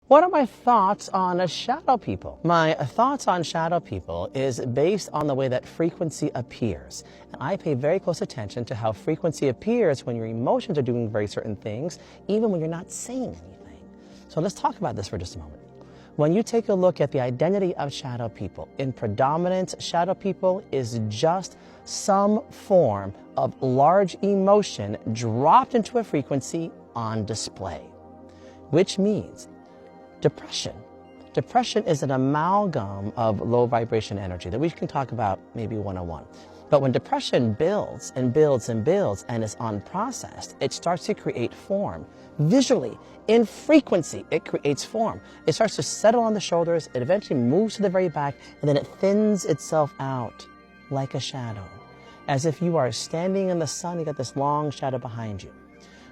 What are my thoughts on shadow people? My thoughts on shadow people is based on the way that frequency appears. And I pay very close attention to how frequency appears when your emotions are doing very certain things, even when you're not saying anything. So let's talk about this for just a moment. When you take a look at the identity of shadow people, in predominance, shadow people is just some form of large emotion dropped into a frequency on display, which means depression. Depression is an amalgam of low vibration energy that we can talk about maybe one-on-one. But when depression builds and builds and builds and is unprocessed, it starts to create form. Visually, in frequency, it creates form. It starts to settle on the shoulders, it eventually moves to the very back, and then it thins itself out like a shadow. As if you are standing in the sun, you got this long shadow behind you.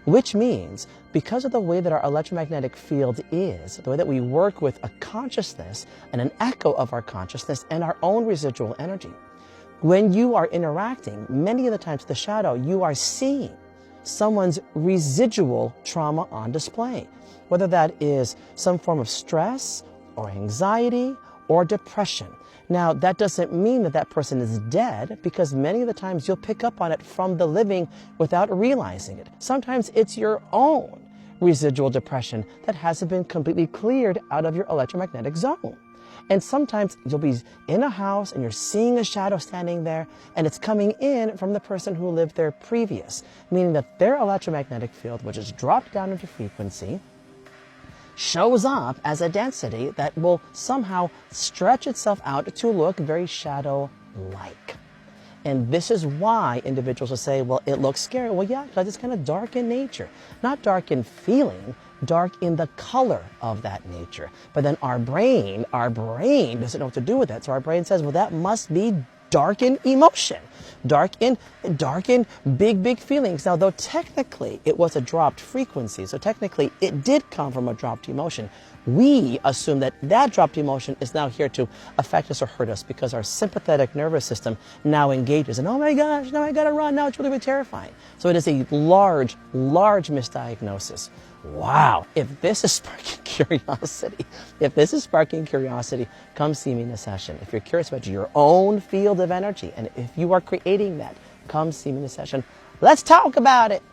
Which means, because of the way that our electromagnetic field is, the way that we work with a consciousness and an echo of our consciousness and our own residual energy, when you are interacting, many of the times with the shadow, you are seeing someone's residual trauma on display, whether that is some form of stress or anxiety or depression. Now, that doesn't mean that that person is dead, because many of the times you'll pick up on it from the living without realizing it. Sometimes it's your own residual depression that hasn't been completely cleared out of your electromagnetic zone. And sometimes you'll be in a house and you're seeing a shadow standing there, and it's coming in from the person who lived there previous, meaning that their electromagnetic field, which is dropped down into frequency, shows up as a density that will somehow stretch itself out to look very shadow-like. And this is why individuals will say, well, it looks scary. Well, yeah, because it's kind of dark in nature. Not dark in feeling, dark in the color of that nature. But then our brain doesn't know what to do with that. So our brain says, well, that must be dark in emotion, dark in big feelings. Now, though technically it was a dropped frequency, so technically it did come from a dropped emotion, we assume that that dropped emotion is now here to affect us or hurt us because our sympathetic nervous system now engages. And oh my gosh, now I gotta run, now it's really, really terrifying. So it is a large misdiagnosis. Wow, if this is sparking curiosity, come see me in a session. If you're curious about your own field of energy, and if you are creating that, come see me in a session. Let's talk about it.